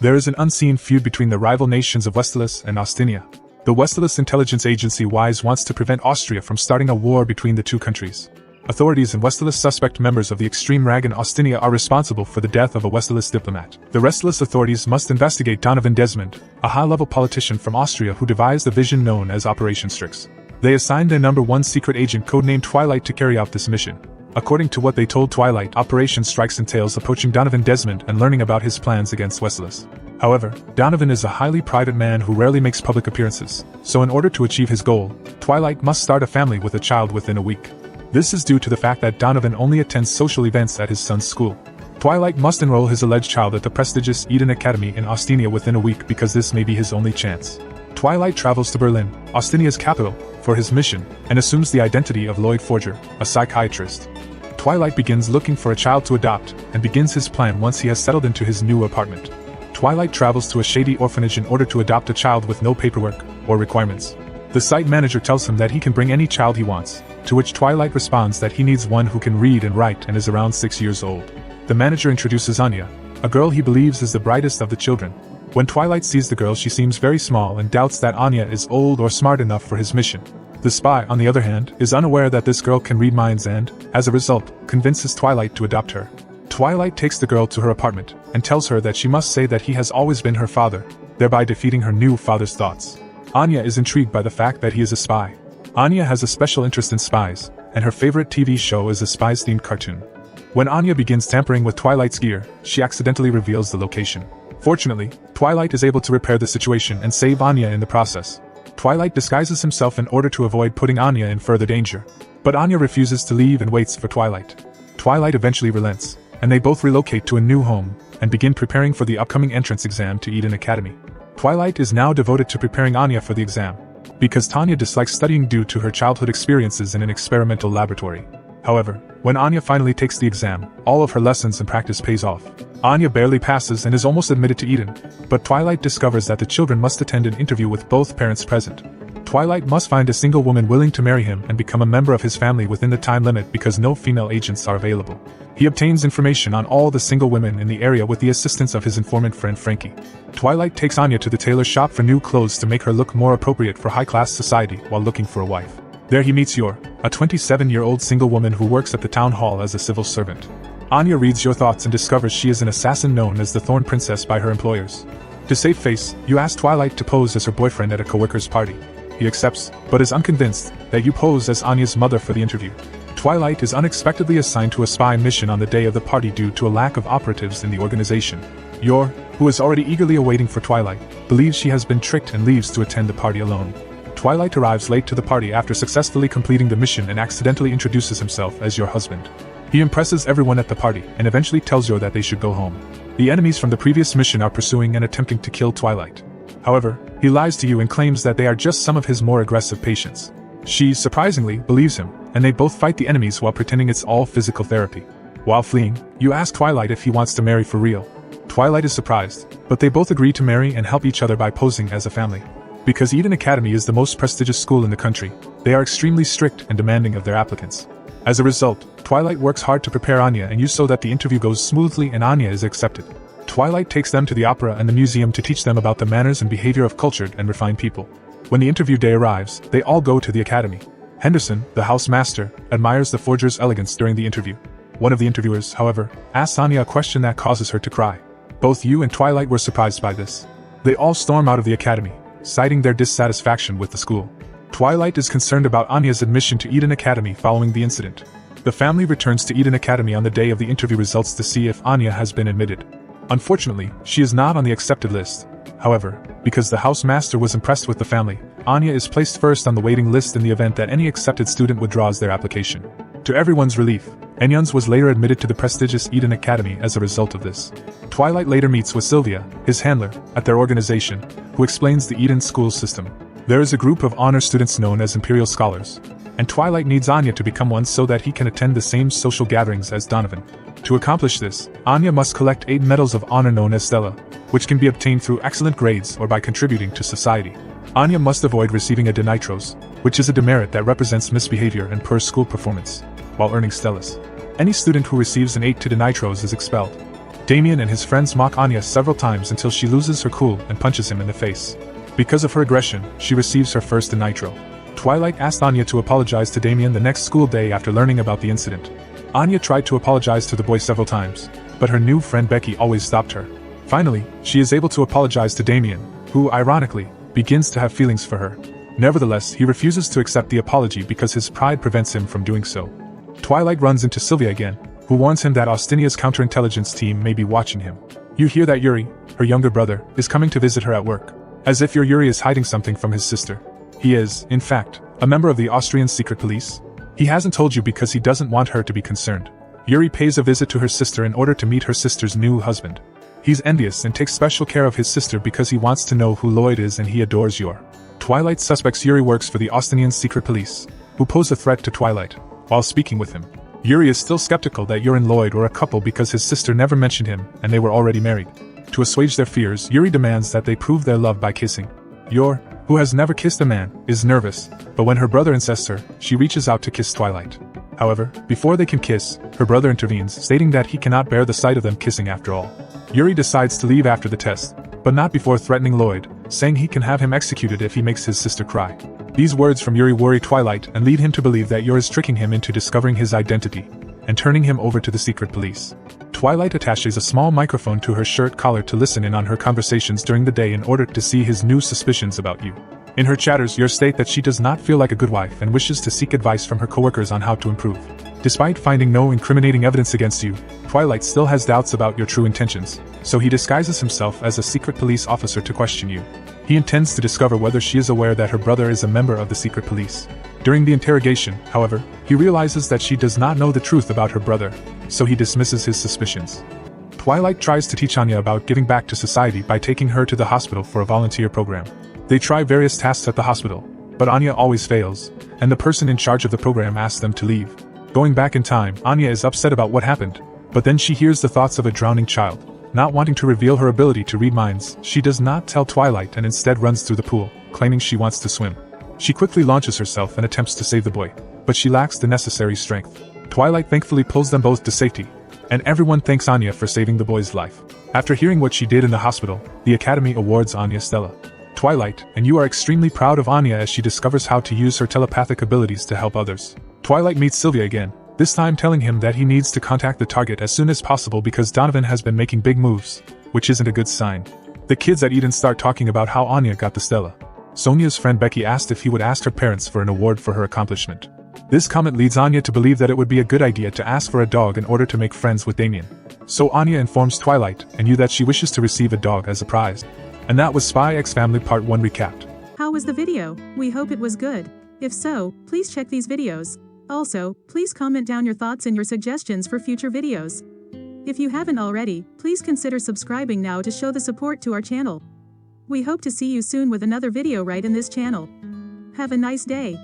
There is an unseen feud between the rival nations of Westeros and Ostinia. The Westeros intelligence agency WISE wants to prevent Austria from starting a war between the two countries. Authorities in Westeros suspect members of the extreme Rag in Ostinia are responsible for the death of a Westeros diplomat. The restless authorities must investigate Donovan Desmond, a high-level politician from Austria who devised the vision known as Operation Strix. They assigned their #1 secret agent codenamed Twilight to carry out this mission. According to what they told Twilight, Operation Strix entails approaching Donovan Desmond and learning about his plans against Westeros. However, Donovan is a highly private man who rarely makes public appearances, so in order to achieve his goal, Twilight must start a family with a child within a week. This is due to the fact that Donovan only attends social events at his son's school. Twilight must enroll his alleged child at the prestigious Eden Academy in Ostinia within a week because this may be his only chance. Twilight travels to Berlin, Ostinia's capital, for his mission, and assumes the identity of Lloyd Forger, a psychiatrist. Twilight begins looking for a child to adopt, and begins his plan once he has settled into his new apartment. Twilight travels to a shady orphanage in order to adopt a child with no paperwork or requirements. The site manager tells him that he can bring any child he wants, to which Twilight responds that he needs one who can read and write and is around 6 years old. The manager introduces Anya, a girl he believes is the brightest of the children. When Twilight sees the girl, she seems very small and doubts that Anya is old or smart enough for his mission. The spy, on the other hand, is unaware that this girl can read minds and, as a result, convinces Twilight to adopt her. Twilight takes the girl to her apartment and tells her that she must say that he has always been her father, thereby defeating her new father's thoughts. Anya is intrigued by the fact that he is a spy. Anya has a special interest in spies, and her favorite TV show is a spies-themed cartoon. When Anya begins tampering with Twilight's gear, she accidentally reveals the location. Fortunately, Twilight is able to repair the situation and save Anya in the process. Twilight disguises himself in order to avoid putting Anya in further danger. But Anya refuses to leave and waits for Twilight. Twilight eventually relents, and they both relocate to a new home, and begin preparing for the upcoming entrance exam to Eden Academy. Twilight is now devoted to preparing Anya for the exam, because Tanya dislikes studying due to her childhood experiences in an experimental laboratory. However, when Anya finally takes the exam, all of her lessons and practice pays off. Anya barely passes and is almost admitted to Eden, but Twilight discovers that the children must attend an interview with both parents present. Twilight must find a single woman willing to marry him and become a member of his family within the time limit because no female agents are available. He obtains information on all the single women in the area with the assistance of his informant friend Frankie. Twilight takes Anya to the tailor shop for new clothes to make her look more appropriate for high-class society while looking for a wife. There he meets Yor, a 27-year-old single woman who works at the town hall as a civil servant. Anya reads your thoughts and discovers she is an assassin known as the Thorn Princess by her employers. To save face, you ask Twilight to pose as her boyfriend at a coworker's party. He accepts, but is unconvinced that you pose as Anya's mother for the interview. Twilight is unexpectedly assigned to a spy mission on the day of the party due to a lack of operatives in the organization. Yor, who is already eagerly awaiting for Twilight, believes she has been tricked and leaves to attend the party alone. Twilight arrives late to the party after successfully completing the mission and accidentally introduces himself as your husband. He impresses everyone at the party and eventually tells Yor that they should go home. The enemies from the previous mission are pursuing and attempting to kill Twilight. However, he lies to you and claims that they are just some of his more aggressive patients. She, surprisingly, believes him, and they both fight the enemies while pretending it's all physical therapy. While fleeing, you ask Twilight if he wants to marry for real. Twilight is surprised, but they both agree to marry and help each other by posing as a family. Because Eden Academy is the most prestigious school in the country, they are extremely strict and demanding of their applicants. As a result, Twilight works hard to prepare Anya and you so that the interview goes smoothly and Anya is accepted. Twilight takes them to the opera and the museum to teach them about the manners and behavior of cultured and refined people. When the interview day arrives, they all go to the academy. Henderson, the housemaster, admires the forger's elegance during the interview. One of the interviewers, however, asks Anya a question that causes her to cry. Both you and Twilight were surprised by this. They all storm out of the academy, citing their dissatisfaction with the school. Twilight is concerned about Anya's admission to Eden Academy following the incident. The family returns to Eden Academy on the day of the interview results to see if Anya has been admitted. Unfortunately, she is not on the accepted list. However, because the housemaster was impressed with the family, Anya is placed first on the waiting list in the event that any accepted student withdraws their application. To everyone's relief, Enyans was later admitted to the prestigious Eden Academy as a result of this. Twilight later meets with Sylvia, his handler, at their organization, who explains the Eden school system. There is a group of honor students known as Imperial Scholars, and Twilight needs Anya to become one so that he can attend the same social gatherings as Donovan. To accomplish this, Anya must collect 8 medals of honor known as Stella, which can be obtained through excellent grades or by contributing to society. Anya must avoid receiving a denitros, which is a demerit that represents misbehavior and poor school performance, while earning Stellas. Any student who receives an 8 to denitros is expelled. Damien and his friends mock Anya several times until she loses her cool and punches him in the face. Because of her aggression, she receives her first in Nitro. Twilight asked Anya to apologize to Damien the next school day after learning about the incident. Anya tried to apologize to the boy several times, but her new friend Becky always stopped her. Finally, she is able to apologize to Damien, who, ironically, begins to have feelings for her. Nevertheless, he refuses to accept the apology because his pride prevents him from doing so. Twilight runs into Sylvia again, who warns him that Austinia's counterintelligence team may be watching him. You hear that Yuri, her younger brother, is coming to visit her at work. As if your Yuri is hiding something from his sister. He is, in fact, a member of the Austrian secret police. He hasn't told you because he doesn't want her to be concerned. Yuri pays a visit to her sister in order to meet her sister's new husband. He's envious and takes special care of his sister because he wants to know who Lloyd is and he adores Yor. Twilight suspects Yuri works for the Austinian secret police, who pose a threat to Twilight. While speaking with him, Yuri is still skeptical that Yor and Lloyd were a couple because his sister never mentioned him and they were already married. To assuage their fears, Yuri demands that they prove their love by kissing. Yor, who has never kissed a man, is nervous, but when her brother insists her, she reaches out to kiss Twilight. However, before they can kiss, her brother intervenes, stating that he cannot bear the sight of them kissing after all. Yuri decides to leave after the test, but not before threatening Lloyd, saying he can have him executed if he makes his sister cry. These words from Yuri worry Twilight and lead him to believe that Yor is tricking him into discovering his identity and turning him over to the secret police. Twilight attaches a small microphone to her shirt collar to listen in on her conversations during the day in order to see his new suspicions about you. In her chatters, Yor state that she does not feel like a good wife and wishes to seek advice from her coworkers on how to improve. Despite finding no incriminating evidence against you, Twilight still has doubts about your true intentions, so he disguises himself as a secret police officer to question you. He intends to discover whether she is aware that her brother is a member of the secret police. During the interrogation, however, he realizes that she does not know the truth about her brother, so he dismisses his suspicions. Twilight tries to teach Anya about giving back to society by taking her to the hospital for a volunteer program. They try various tasks at the hospital, but Anya always fails, and the person in charge of the program asks them to leave. Going back in time, Anya is upset about what happened, but then she hears the thoughts of a drowning child. Not wanting to reveal her ability to read minds, she does not tell Twilight and instead runs through the pool, claiming she wants to swim. She quickly launches herself and attempts to save the boy, but she lacks the necessary strength. Twilight thankfully pulls them both to safety, and everyone thanks Anya for saving the boy's life. After hearing what she did in the hospital, the Academy awards Anya Stella. Twilight, and you are extremely proud of Anya as she discovers how to use her telepathic abilities to help others. Twilight meets Sylvia again, this time telling him that he needs to contact the target as soon as possible because Donovan has been making big moves, which isn't a good sign. The kids at Eden start talking about how Anya got the Stella. Sonia's friend Becky asked if he would ask her parents for an award for her accomplishment. This comment leads Anya to believe that it would be a good idea to ask for a dog in order to make friends with Damien. So Anya informs Twilight and you that she wishes to receive a dog as a prize. And that was Spy X Family Part 1 recapped. How was the video? We hope it was good. If so, please check these videos. Also, please comment down your thoughts and your suggestions for future videos. If you haven't already, please consider subscribing now to show the support to our channel. We hope to see you soon with another video right in this channel. Have a nice day.